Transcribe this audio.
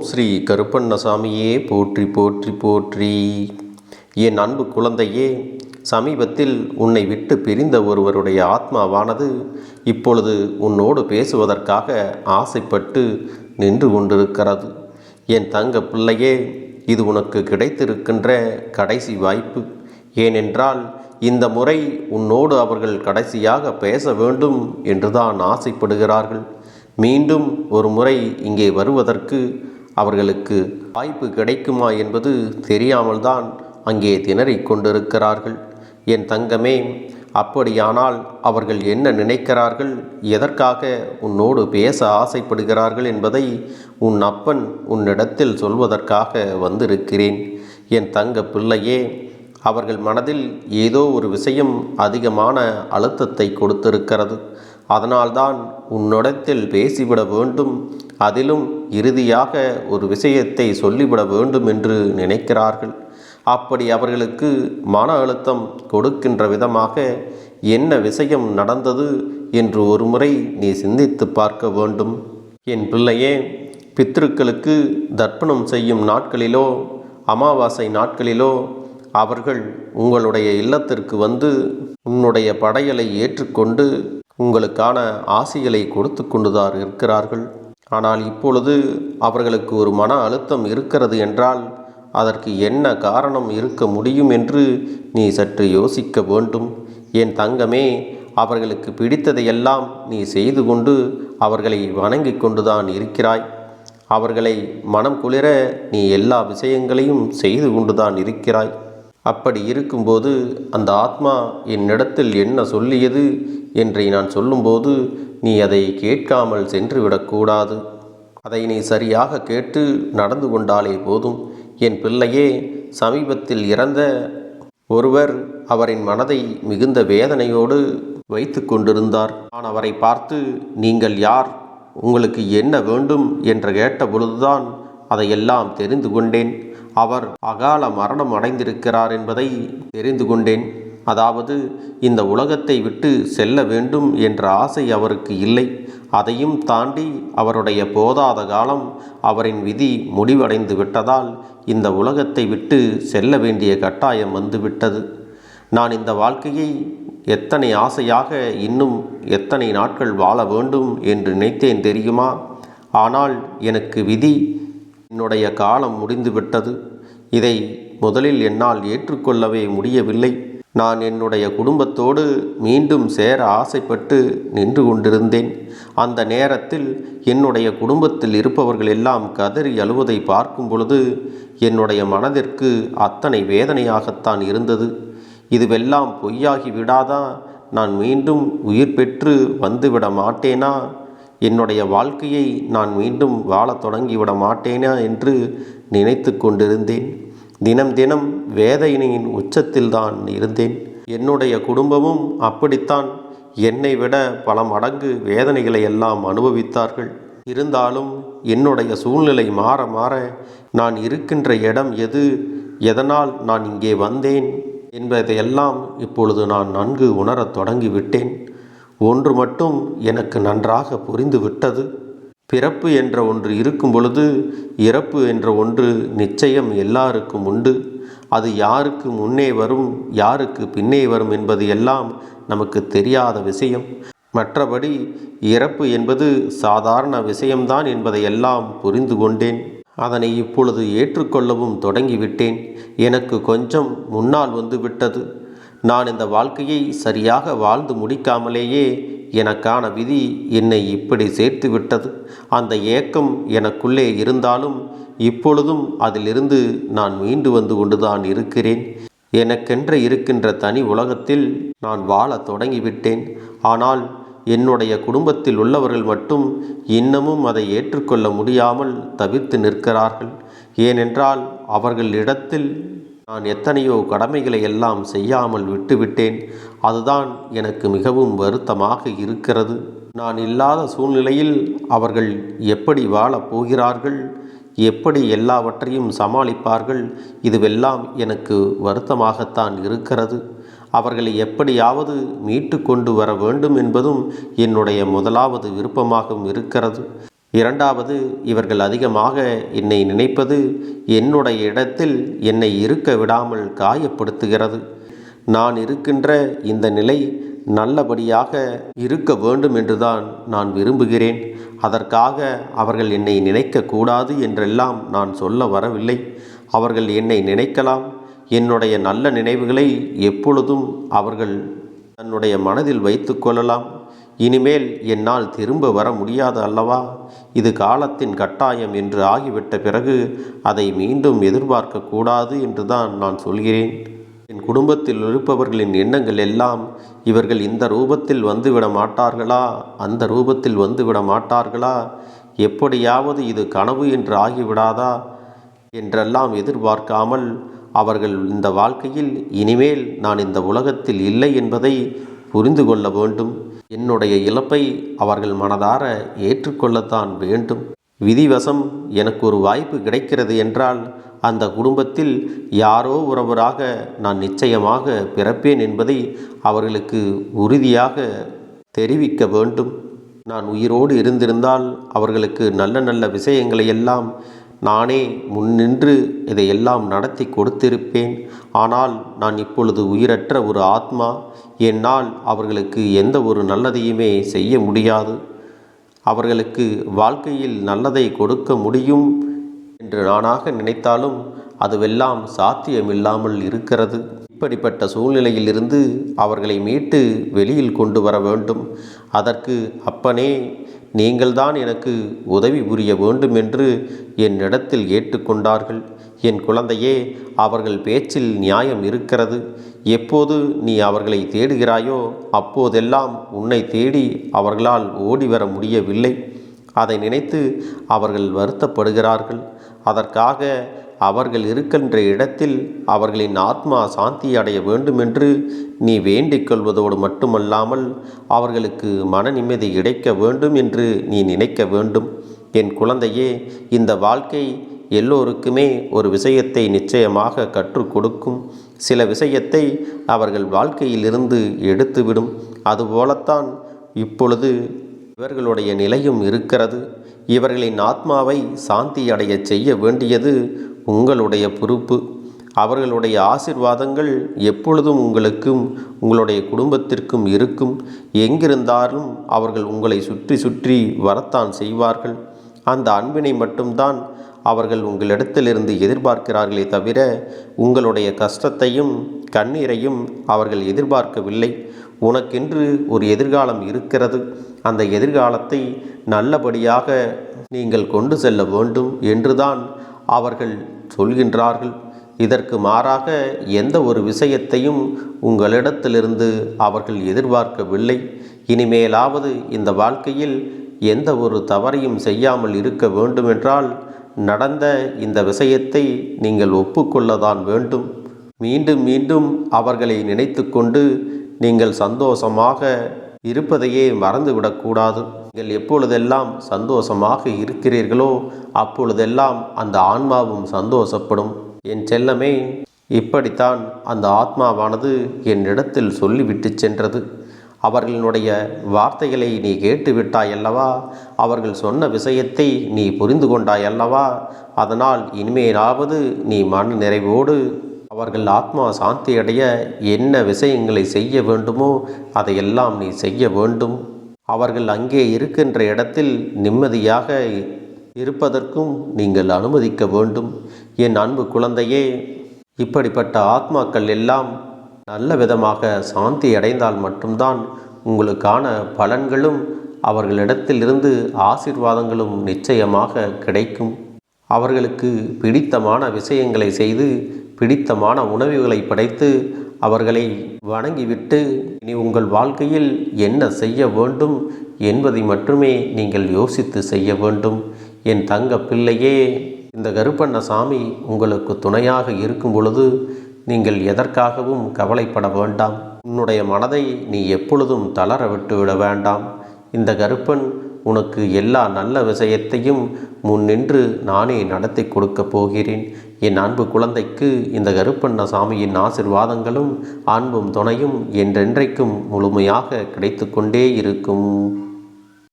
ஸ்ரீ கருப்பண்ணசாமியே போற்றி போற்றி போற்றி. என் அன்பு குழந்தையே, சமீபத்தில் உன்னை விட்டு பிரிந்த ஒருவருடைய ஆத்மாவானது இப்பொழுது உன்னோடு பேசுவதற்காக ஆசைப்பட்டு நின்று கொண்டிருக்கிறது. என் தங்க பிள்ளையே, இது உனக்கு கிடைத்திருக்கின்ற கடைசி வாய்ப்பு. ஏனென்றால் இந்த முறை உன்னோடு அவர்கள் கடைசியாக பேச வேண்டும் என்றுதான் ஆசைப்படுகிறார்கள். மீண்டும் ஒரு முறை இங்கே வருவதற்கு அவர்களுக்கு வாய்ப்பு கிடைக்குமா என்பது தெரியாமல் தான் அங்கே திணறிக் கொண்டிருக்கிறார்கள். என் தங்கமே, அப்படியானால் அவர்கள் என்ன நினைக்கிறார்கள், எதற்காக உன்னோடு பேச ஆசைப்படுகிறார்கள் என்பதை உன் அப்பன் உன்னிடத்தில் சொல்வதற்காக வந்திருக்கிறேன். என் தங்க பிள்ளையே, அவர்கள் மனதில் ஏதோ ஒரு விஷயம் அதிகமான அழுத்தத்தை கொடுத்திருக்கிறது. அதனால்தான் உன்னிடத்தில் பேசிவிட வேண்டும், அதிலும் இறுதியாக ஒரு விஷயத்தை சொல்லிவிட வேண்டும் என்று நினைக்கிறார்கள். அப்படி அவர்களுக்கு மன அழுத்தம் கொடுக்கின்ற விதமாக என்ன விஷயம் நடந்தது என்று ஒரு முறை நீ சிந்தித்து பார்க்க வேண்டும். என் பிள்ளையே, பித்ருக்களுக்கு தர்ப்பணம் செய்யும் நாட்களிலோ அமாவாசை நாட்களிலோ அவர்கள் உங்களுடைய இல்லத்திற்கு வந்து உன்னுடைய படையலை ஏற்றுக்கொண்டு உங்களுக்கான ஆசிகளை கொடுத்து கொண்டுதான் இருக்கிறார்கள். ஆனால் இப்பொழுது அவர்களுக்கு ஒரு மன அழுத்தம் இருக்கிறது என்றால் அதற்கு என்ன காரணம் இருக்க முடியும் என்று நீ சற்று யோசிக்க வேண்டும். என் தங்கமே, அவர்களுக்கு பிடித்ததையெல்லாம் நீ செய்து கொண்டு அவர்களை வணங்கி கொண்டுதான் இருக்கிறாய். அவர்களை மனம் குளிர நீ எல்லா விஷயங்களையும் செய்து கொண்டுதான் இருக்கிறாய். அப்படி இருக்கும்போது அந்த ஆத்மா என்னிடத்தில் என்ன சொல்லியது என்று நான் சொல்லும்போது நீ அதை கேட்காமல் சென்று விடக்கூடாது. அதை நீ சரியாக கேட்டு நடந்து கொண்டாலே போதும். என் பிள்ளையே, சமீபத்தில் இறந்த ஒருவர் அவரின் மனதை மிகுந்த வேதனையோடு வைத்து கொண்டிருந்தார். நான் அவரை பார்த்து, நீங்கள் யார், உங்களுக்கு என்ன வேண்டும் என்று கேட்ட பொழுதுதான் அதையெல்லாம் தெரிந்து கொண்டேன். அவர் அகால மரணம் அடைந்திருக்கிறார் என்பதை தெரிந்து கொண்டேன். அதாவது இந்த உலகத்தை விட்டு செல்ல வேண்டும் என்ற ஆசை அவருக்கு இல்லை. அதையும் தாண்டி அவருடைய போதாத காலம், அவரின் விதி முடிவடைந்து விட்டதால் இந்த உலகத்தை விட்டு செல்ல வேண்டிய கட்டாயம் வந்துவிட்டது. நான் இந்த வாழ்க்கையை எத்தனை ஆசையாக இன்னும் எத்தனை நாட்கள் வாழ வேண்டும் என்று நினைத்தேன் தெரியுமா? ஆனால் எனக்கு விதி, என்னுடைய காலம் முடிந்துவிட்டது. இதை முதலில் என்னால் ஏற்றுக்கொள்ளவே முடியவில்லை. நான் என்னுடைய குடும்பத்தோடு மீண்டும் சேர ஆசைப்பட்டு நின்று கொண்டிருந்தேன். அந்த நேரத்தில் என்னுடைய குடும்பத்தில் இருப்பவர்கள் எல்லாம் கதறி அழுவதை பார்க்கும் பொழுது என்னுடைய மனதிற்கு அத்தனை வேதனையாகத்தான் இருந்தது. இதுவெல்லாம் பொய்யாகி விடாதா? நான் மீண்டும் உயிர் பெற்று வந்துவிட மாட்டேனா? என்னுடைய வாழ்க்கையை நான் மீண்டும் வாழத் தொடங்கிவிட மாட்டேனா என்று நினைத்து கொண்டிருந்தேன். தினம் தினம் வேதனையின் உச்சத்தில்தான் இருந்தேன். என்னுடைய குடும்பமும் அப்படித்தான் என்னை விட பல மடங்கு வேதனைகளை எல்லாம் அனுபவித்தார்கள். இருந்தாலும் என்னுடைய சூழ்நிலை மாற மாற நான் இருக்கின்ற இடம் எது, எதனால் நான் இங்கே வந்தேன் என்பதையெல்லாம் இப்பொழுது நான் நன்கு உணரத் தொடங்கிவிட்டேன். ஒன்று மட்டும் எனக்கு நன்றாக புரிந்து விட்டது. பிறப்பு என்ற ஒன்று இருக்கும் பொழுது இறப்பு என்ற ஒன்று நிச்சயம் எல்லாருக்கும் உண்டு. அது யாருக்கு முன்னே வரும், யாருக்கு பின்னே வரும் என்பது எல்லாம் நமக்கு தெரியாத விஷயம். மற்றபடி இறப்பு என்பது சாதாரண விஷயம்தான் என்பதையெல்லாம் புரிந்து கொண்டேன். அதனை இப்பொழுது ஏற்றுக்கொள்ளவும் தொடங்கிவிட்டேன். எனக்கு கொஞ்சம் முன்னால் வந்துவிட்டது. நான் இந்த வாழ்க்கையை சரியாக வாழ்ந்து முடிக்காமலேயே எனக்கான விதி என்னை இப்படி சேர்த்து விட்டது. அந்த ஏக்கம் எனக்குள்ளே இருந்தாலும் இப்பொழுதும் அதிலிருந்து நான் மீண்டு வந்து கொண்டுதான் இருக்கிறேன். எனக்கென்று இருக்கின்ற தனி உலகத்தில் நான் வாழ தொடங்கிவிட்டேன். ஆனால் என்னுடைய குடும்பத்தில் உள்ளவர்கள் மட்டும் இன்னமும் அதை ஏற்றுக்கொள்ள முடியாமல் தவிர்த்து நிற்கிறார்கள். ஏனென்றால் அவர்களிடத்தில் நான் எத்தனையோ கடமைகளை எல்லாம் செய்யாமல் விட்டுவிட்டேன். அதுதான் எனக்கு மிகவும் வருத்தமாக இருக்கிறது. நான் இல்லாத சூழ்நிலையில் அவர்கள் எப்படி வாழப் போகிறார்கள், எப்படி எல்லாவற்றையும் சமாளிப்பார்கள், இதுவெல்லாம் எனக்கு வருத்தமாகத்தான் இருக்கிறது. அவர்களை எப்படியாவது மீட்டு கொண்டு வர வேண்டும் என்பதும் என்னுடைய முதலாவது விருப்பமாகவும் இருக்கிறது. இரண்டாவது, இவர்கள் அதிகமாக என்னை நினைப்பது என்னுடைய இடத்தில் என்னை இருக்க விடாமல் காயப்படுத்துகிறது. நான் இருக்கின்ற இந்த நிலை நல்லபடியாக இருக்க வேண்டும் என்றுதான் நான் விரும்புகிறேன். அதற்காக அவர்கள் என்னை நினைக்கக்கூடாது என்றெல்லாம் நான் சொல்ல வரவில்லை. அவர்கள் என்னை நினைக்கலாம். என்னுடைய நல்ல நினைவுகளை எப்பொழுதும் அவர்கள் தன்னுடைய மனதில் வைத்து கொள்ளலாம். இனிமேல் என்னால் திரும்ப வர முடியாது அல்லவா? இது காலத்தின் கட்டாயம் என்று ஆகிவிட்ட பிறகு அதை மீண்டும் எதிர்பார்க்கக்கூடாது என்றுதான் நான் சொல்கிறேன். என் குடும்பத்தில் இருப்பவர்களின் எண்ணங்கள் எல்லாம், இவர்கள் இந்த ரூபத்தில் வந்துவிட மாட்டார்களா, அந்த ரூபத்தில் வந்துவிட மாட்டார்களா, எப்படியாவது இது கனவு என்று ஆகிவிடாதா என்றெல்லாம் எதிர்பார்க்காமல், அவர்கள் இந்த வாழ்க்கையில் இனிமேல் நான் இந்த உலகத்தில் இல்லை என்பதை புரிந்து கொள்ள வேண்டும். என்னுடைய இழப்பை அவர்கள் மனதார ஏற்றுக்கொள்ளத்தான் வேண்டும். விதிவசம் எனக்கு ஒரு வாய்ப்பு கிடைக்கிறது என்றால் அந்த குடும்பத்தில் யாரோ ஒருவராக நான் நிச்சயமாக பிறப்பேன் என்பதை அவர்களுக்கு உறுதியாக தெரிவிக்க வேண்டும். நான் உயிரோடு இருந்திருந்தால் அவர்களுக்கு நல்ல நல்ல விஷயங்களை எல்லாம் நானே முன்னின்று இதையெல்லாம் நடத்தி கொடுத்திருப்பேன். ஆனால் நான் இப்பொழுது உயிரற்ற ஒரு ஆத்மா. என்னால் அவர்களுக்கு எந்த ஒரு நல்லதையுமே செய்ய முடியாது. அவர்களுக்கு வாழ்க்கையில் நல்லதை கொடுக்க முடியும் என்று நானாக நினைத்தாலும் அதுவெல்லாம் சாத்தியமில்லாமல் இருக்கிறது. இப்படிப்பட்ட சூழ்நிலையிலிருந்து அவர்களை மீட்டு வெளியில் கொண்டு வர வேண்டும். அதற்கு அப்பனே, நீங்கள்தான் எனக்கு உதவி புரிய வேண்டும் என்று என்னிடத்தில் கேட்டுக்கொண்டார்கள். என் குழந்தையே, அவர்கள் பேச்சில் நியாயம் இருக்கிறது. எப்போது நீ அவர்களை தேடுகிறாயோ அப்போதெல்லாம் உன்னை தேடி அவர்களால் ஓடி வர முடியவில்லை. அதை நினைத்து அவர்கள் வருத்தப்படுகிறார்கள். அதற்காக அவர்கள் இருக்கின்ற இடத்தில் அவர்களின் ஆத்மா சாந்தி அடைய வேண்டுமென்று நீ வேண்டிக் கொள்வதோடு மட்டுமல்லாமல் அவர்களுக்கு மன நிம்மதி கிடைக்க வேண்டும் என்று நீ நினைக்க வேண்டும். என் குழந்தையே, இந்த வாழ்க்கை எல்லோருக்குமே ஒரு விஷயத்தை நிச்சயமாக கற்றுக் கொடுக்கும். சில விஷயத்தை அவர்கள் வாழ்க்கையிலிருந்து எடுத்துவிடும். அதுபோலத்தான் இப்பொழுது இவர்களுடைய நிலையும் இருக்கிறது. இவர்களின் ஆத்மாவை சாந்தி அடைய செய்ய வேண்டியது உங்களுடைய பொறுப்பு. அவர்களுடைய ஆசீர்வாதங்கள் எப்பொழுதும் உங்களுக்கும் உங்களுடைய குடும்பத்திற்கும் இருக்கும். எங்கிருந்தாலும் அவர்கள் உங்களை சுற்றி சுற்றி வரத்தான் செய்வார்கள். அந்த அன்பினை மட்டும்தான் அவர்கள் உங்களிடத்திலிருந்து எதிர்பார்க்கிறார்களே தவிர உங்களுடைய கஷ்டத்தையும் கண்ணீரையும் அவர்கள் எதிர்பார்க்கவில்லை. உனக்கென்று ஒரு எதிர்காலம் இருக்கிறது. அந்த எதிர்காலத்தை நல்லபடியாக நீங்கள் கொண்டு செல்ல வேண்டும் என்றுதான் அவர்கள் சொல்கின்றார்கள். இதற்கு மாறாக எந்த ஒரு விஷயத்தையும் உங்களிடத்திலிருந்து அவர்கள் எதிர்பார்க்கவில்லை. இனிமேலாவது இந்த வாழ்க்கையில் எந்த ஒரு தவறையும் செய்யாமல் இருக்க வேண்டுமென்றால் நடந்த இந்த விஷயத்தை நீங்கள் ஒப்புக்கொள்ளதான் வேண்டும். மீண்டும் மீண்டும் அவர்களை நினைத்து கொண்டு நீங்கள் சந்தோஷமாக இருப்பதையே மறந்துவிடக்கூடாது. நீங்கள் எப்பொழுதெல்லாம் சந்தோஷமாக இருக்கிறீர்களோ அப்பொழுதெல்லாம் அந்த ஆன்மாவும் சந்தோஷப்படும். என் செல்லமே, இப்படித்தான் அந்த ஆத்மாவானது என்னிடத்தில் சொல்லிவிட்டு சென்றது. அவர்களுடைய வார்த்தைகளை நீ கேட்டுவிட்டாயல்லவா? அவர்கள் சொன்ன விஷயத்தை நீ புரிந்து கொண்டாயல்லவா? அதனால் இனிமேலாவது நீ மன நிறைவோடு அவர்கள் ஆத்மா சாந்தியடைய என்ன விஷயங்களை செய்ய வேண்டுமோ அதையெல்லாம் நீ செய்ய வேண்டும். அவர்கள் அங்கே இருக்கின்ற இடத்தில் நிம்மதியாக இருப்பதற்கும் நீங்கள் அனுமதிக்க வேண்டும். என் அன்பு குழந்தையே, இப்படிப்பட்ட ஆத்மாக்கள் எல்லாம் நல்ல விதமாக சாந்தி அடைந்தால் மட்டும்தான் உங்களுக்கான பலன்களும் அவர்களிடத்திலிருந்து ஆசீர்வாதங்களும் நிச்சயமாக கிடைக்கும். அவர்களுக்கு பிடித்தமான விஷயங்களை செய்து பிடித்தமான உணவுகளை படைத்து அவர்களை வணங்கிவிட்டு இனி உங்கள் வாழ்க்கையில் என்ன செய்ய வேண்டும் என்பதை மட்டுமே நீங்கள் யோசித்து செய்ய வேண்டும். என் தங்க பிள்ளையே, இந்த கருப்பண்ணசாமி உங்களுக்கு துணையாக இருக்கும் பொழுது நீங்கள் எதற்காகவும் கவலைப்பட வேண்டாம். உன்னுடைய மனதை நீ எப்பொழுதும் தளர விட்டுவிட வேண்டாம். இந்த கருப்பன் உனக்கு எல்லா நல்ல விஷயத்தையும் முன்னின்று நானே நடத்தி கொடுக்கப் போகிறேன். என் அன்பு குழந்தைக்கு இந்த கருப்பண்ணசாமியின் ஆசீர்வாதங்களும் அன்பும் துணையும் என்றென்றைக்கும் முழுமையாக கிடைத்து கொண்டே இருக்கும்.